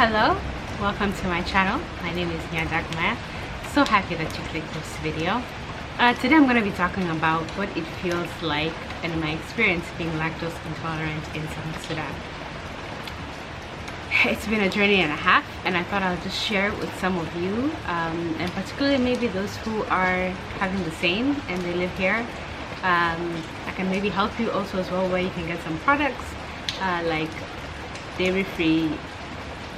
Hello, welcome to my channel. My name is Nyadagmaya. So happy that you clicked this video. Today I'm going to be talking about what it feels like and my experience being lactose intolerant in South Sudan. It's been a journey and a half, and I thought I'll just share it with some of you, and particularly maybe those who are having the same and they live here. I can maybe help you also as well, where you can get some products like dairy-free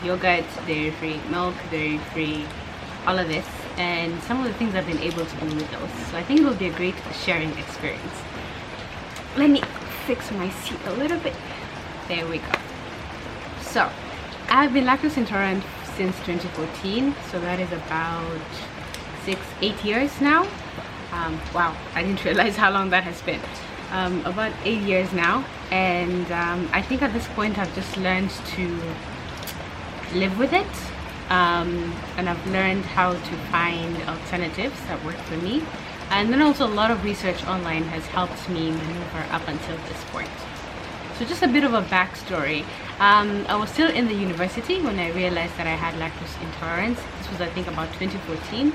yogurt, dairy-free milk, dairy-free, all of this, and some of the things I've been able to do with those. So I think it will be a great sharing experience. Let me fix my seat a little bit. There we go. So I've been lactose intolerant since 2014, so that is about 8 years now. Wow, I didn't realize how long that has been. About 8 years now, and I think at this point I've just learned to live with it, and I've learned how to find alternatives that work for me, and then also a lot of research online has helped me maneuver up until this point. So just a bit of a backstory. I was still in the university when I realized that I had lactose intolerance. This was, I think, about 2014.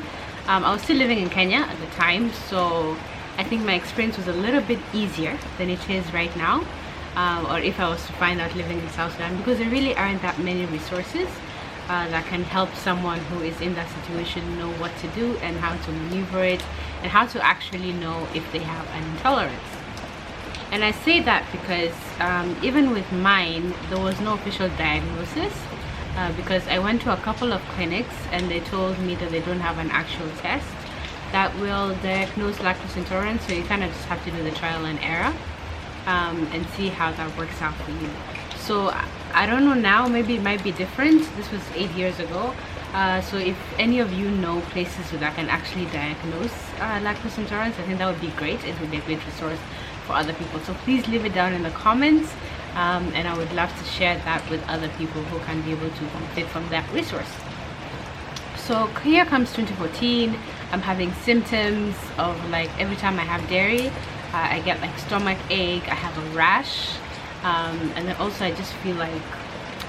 I was still living in Kenya at the time, so I think my experience was a little bit easier than it is right now, or if I was to find out living in South Sudan, because there really aren't that many resources that can help someone who is in that situation know what to do and how to maneuver it and how to actually know if they have an intolerance. And I say that because even with mine, there was no official diagnosis, because I went to a couple of clinics and they told me that they don't have an actual test that will diagnose lactose intolerance, so you kind of just have to do the trial and error and see how that works out for you. So I don't know now, maybe it might be different. This was 8 years ago, so if any of you know places that can actually diagnose lactose intolerance, I think that would be great. It would be a great resource for other people, so please leave it down in the comments, and I would love to share that with other people who can be able to benefit from that resource. So here comes 2014. I'm having symptoms of, like, every time I have dairy, I get like stomach ache, I have a rash, and then also I just feel like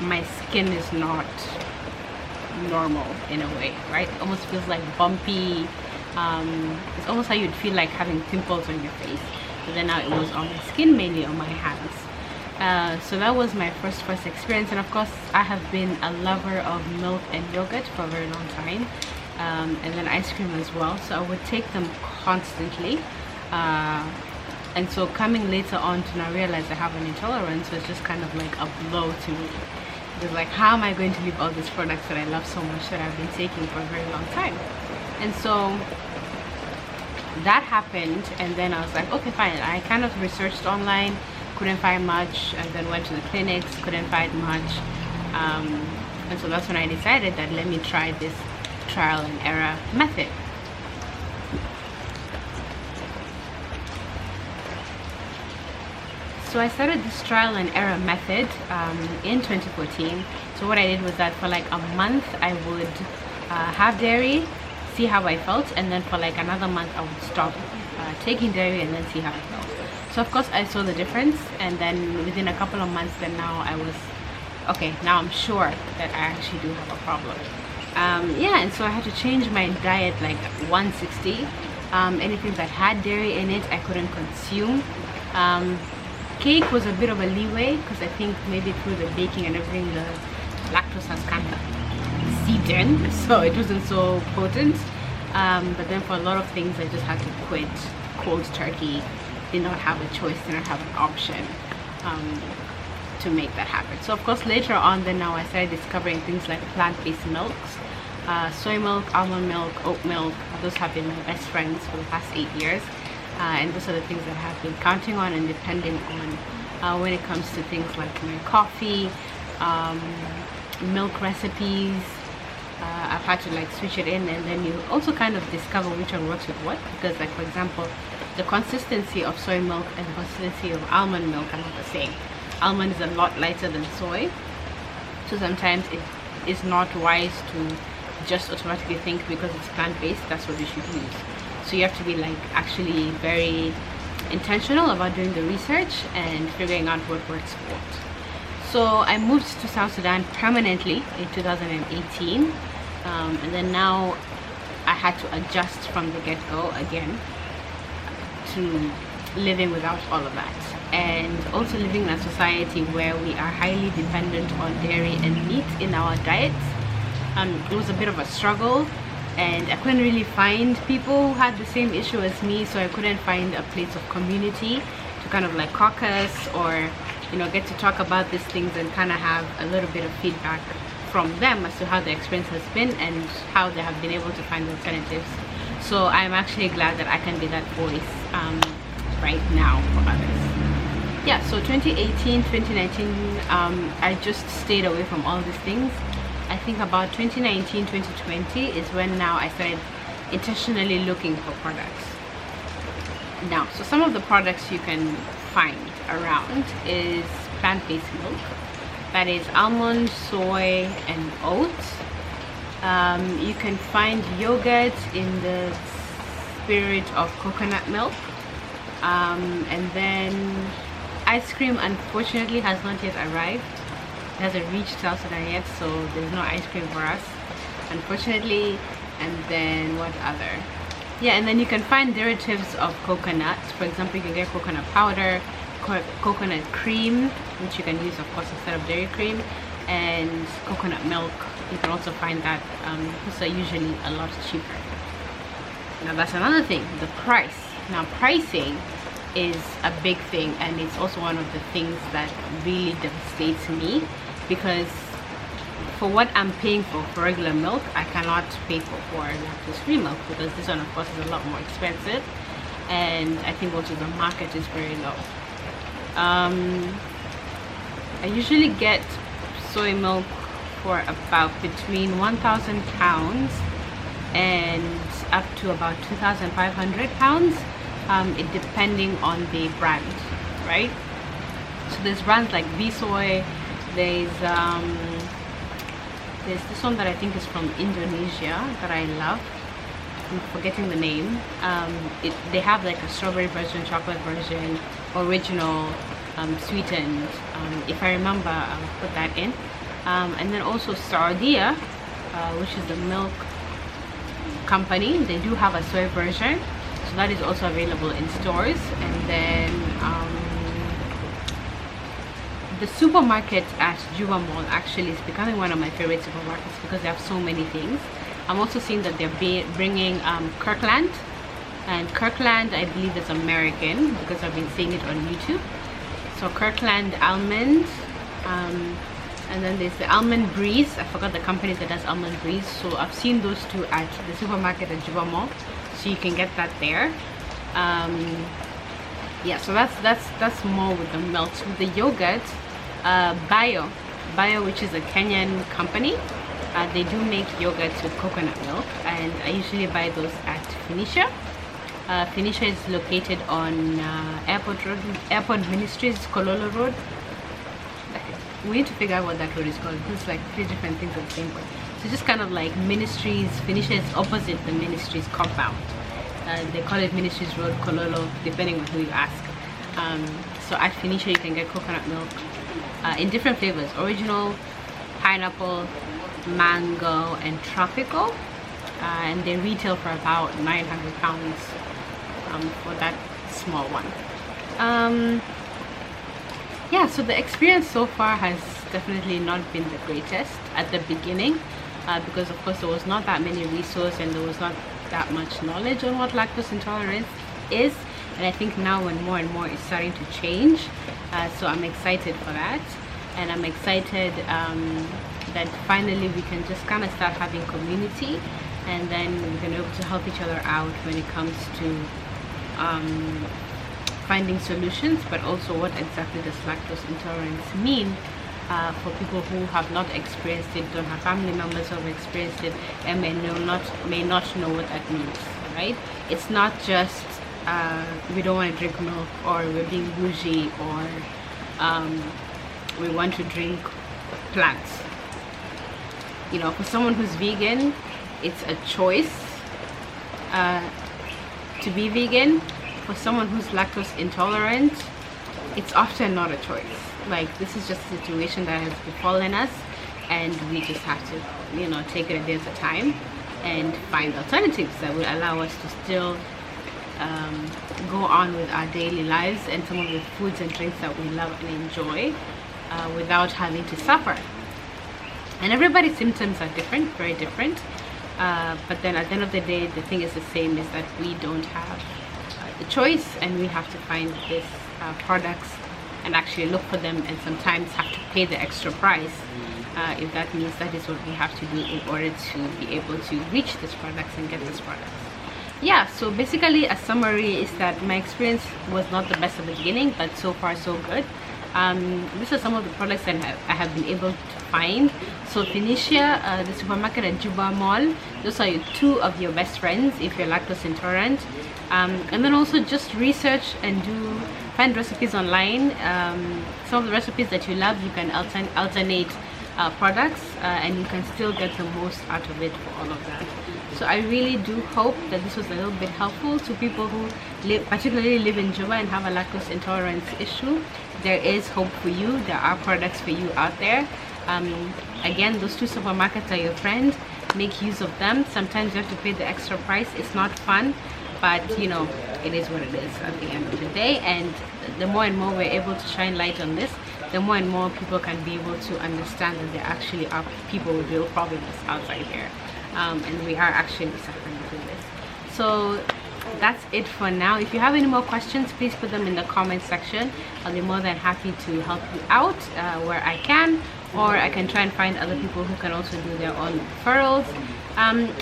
my skin is not normal in a way, right? It almost feels like bumpy. It's almost how you'd feel like having pimples on your face, but then now it was on my skin, mainly on my hands. So that was my first experience, and of course I have been a lover of milk and yogurt for a very long time, and then ice cream as well, so I would take them constantly, and so coming later on to now realize I have an intolerance was just kind of like a blow to me. It was like, how am I going to leave all these products that I love so much, that I've been taking for a very long time? And so that happened, and then I was like, okay, fine. I kind of researched online, couldn't find much, and then went to the clinics, couldn't find much, and so that's when I decided that let me try this trial and error method. So I started this trial and error method in 2014. So what I did was that for like a month I would have dairy, see how I felt, and then for like another month I would stop taking dairy and then see how I felt. So of course I saw the difference, and then within a couple of months, then now I was okay, now I'm sure that I actually do have a problem. Yeah, and so I had to change my diet like 160. Anything that had dairy in it I couldn't consume. Cake was a bit of a leeway, because I think maybe through the baking and everything the lactose has kind of seeped in, so it wasn't so potent, but then for a lot of things I just had to quit cold turkey. Did not have a choice, did not have an option to make that happen. So of course later on, then now I started discovering things like plant-based milks, soy milk, almond milk, oat milk. Those have been my best friends for the past 8 years, and those are the things that I have been counting on and depending on when it comes to things like my coffee, milk recipes. I've had to like switch it in, and then you also kind of discover which one works with what, because like, for example, the consistency of soy milk and the consistency of almond milk are not the same. Almond is a lot lighter than soy, so sometimes it is not wise to just automatically think because it's plant-based that's what you should use. So you have to be like actually very intentional about doing the research and figuring out what works for what. So I moved to South Sudan permanently in 2018, and then now I had to adjust from the get-go again to living without all of that, and also living in a society where we are highly dependent on dairy and meat in our diets. It was a bit of a struggle, and I couldn't really find people who had the same issue as me, so I couldn't find a place of community to kind of like caucus or, you know, get to talk about these things and kind of have a little bit of feedback from them as to how the experience has been and how they have been able to find alternatives. So I'm actually glad that I can be that voice right now for others. Yeah, so 2018, 2019, I just stayed away from all these things. I think about 2019, 2020 is when now I started intentionally looking for products. Now, so some of the products you can find around is plant-based milk. That is almond, soy, and oats. You can find yogurt in the spirit of coconut milk. And then ice cream, unfortunately, has not yet arrived. It hasn't reached South Sudan yet, so there's no ice cream for us, unfortunately. And then what other? Yeah, and then you can find derivatives of coconut. For example, you can get coconut powder, coconut cream, which you can use, of course, instead of dairy cream, and coconut milk. You can also find that. Those are usually a lot cheaper. Now that's another thing, the price. Now pricing is a big thing, and it's also one of the things that really devastates me, because for what I'm paying for regular milk, I cannot pay for lactose-free milk, because this one, of course, is a lot more expensive, and I think also the market is very low. I usually get soy milk for about between 1,000 pounds and up to about 2,500 pounds, it depending on the brand, right? So there's brands like V-Soy, there's this one that I think is from Indonesia that I love. I'm forgetting the name. They have like a strawberry version, chocolate version, original, sweetened. If I remember, I'll put that in. And then also Saudia, which is the milk company. They do have a soy version, so that is also available in stores. And then the supermarket at Juba Mall actually is becoming one of my favorite supermarkets because they have so many things. I'm also seeing that they're bringing Kirkland, and Kirkland, I believe, is American because I've been seeing it on YouTube. So Kirkland almond, and then there's the almond breeze. I forgot the company that does almond breeze, so I've seen those two at the supermarket at Juba Mall, so you can get that there. Yeah, so that's more with the milk. With the yogurt, Bio, which is a Kenyan company, they do make yogurts with coconut milk, and I usually buy those at Phoenicia. Phoenicia is located on Airport Ministries, Kololo Road. We need to figure out what that road is called. It's like 3 different things at the same point. So just kind of like Ministries, Phoenicia is opposite the Ministries compound. They call it Ministries Road, Kololo, depending on who you ask. So at Phoenicia you can get coconut milk in different flavors: original, pineapple, mango, and tropical. And they retail for about 900 pounds for that small one. Yeah, so the experience so far has definitely not been the greatest at the beginning, because of course there was not that many resources and there was not that much knowledge on what lactose intolerance is, and I think now when more and more is starting to change, so I'm excited for that, and I'm excited that finally we can just kind of start having community, and then we can be able to help each other out when it comes to finding solutions, but also what exactly does lactose intolerance mean for people who have not experienced it, don't have family members who have experienced it, and may not know what that means, right? It's not just we don't want to drink milk, or we're being bougie, or we want to drink plants. You know, for someone who's vegan, it's a choice to be vegan. For someone who's lactose intolerant, it's often not a choice. Like, this is just a situation that has befallen us, and we just have to, you know, take it a day at a time and find alternatives that will allow us to still go on with our daily lives and some of the foods and drinks that we love and enjoy without having to suffer. And everybody's symptoms are different, very different, but then at the end of the day, the thing is the same, is that we don't have the choice, and we have to find these products and actually look for them, and sometimes have to pay the extra price if that means that is what we have to do in order to be able to reach these products and get these products. Yeah, so basically a summary is that my experience was not the best at the beginning, but so far so good. These are some of the products that I have been able to find. So Phoenicia, the supermarket at Juba Mall, those are two of your best friends if you're lactose intolerant. And then also just research and find recipes online. Some of the recipes that you love, you can alternate products, and you can still get the most out of it for all of that. So I really do hope that this was a little bit helpful to people who particularly live in Juba and have a lactose intolerance issue. There is hope for you. There are products for you out there. Again, those two supermarkets are your friend. Make use of them. Sometimes you have to pay the extra price. It's not fun, but you know, it is what it is at the end of the day. And the more and more we're able to shine light on this, the more and more people can be able to understand that there actually are people with real problems outside here, and we are actually suffering through this. So that's it for now. If you have any more questions, please put them in the comment section. I'll be more than happy to help you out where I can, or I can try and find other people who can also do their own referrals.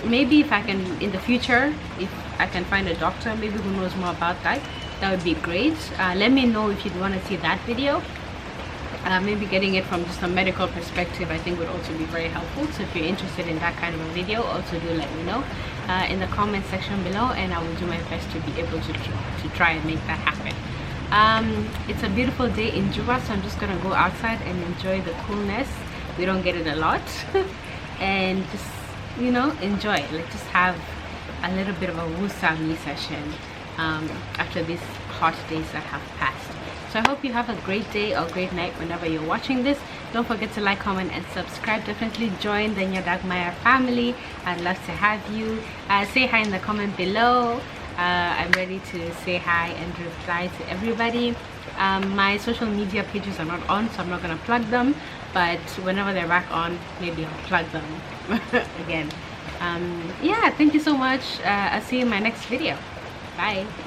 Maybe if I can, in the future, if I can find a doctor maybe who knows more about that, that would be great. Let me know if you'd want to see that video. Maybe getting it from just a medical perspective, I think would also be very helpful. So if you're interested in that kind of a video, also do let me know in the comment section below, and I will do my best to be able to try and make that happen. It's a beautiful day in Juba, so I'm just gonna go outside and enjoy the coolness. We don't get it a lot. And just, you know, enjoy it. Like, just have a little bit of a wusami session after these hot days that have passed. So I hope you have a great day or great night whenever you're watching this. Don't forget to like, comment, and subscribe. Definitely join the Nyadagmaya family. I'd love to have you. Say hi in the comment below. I'm ready to say hi and reply to everybody. My social media pages are not on, so I'm not going to plug them. But whenever they're back on, maybe I'll plug them again. Yeah, thank you so much. I'll see you in my next video. Bye.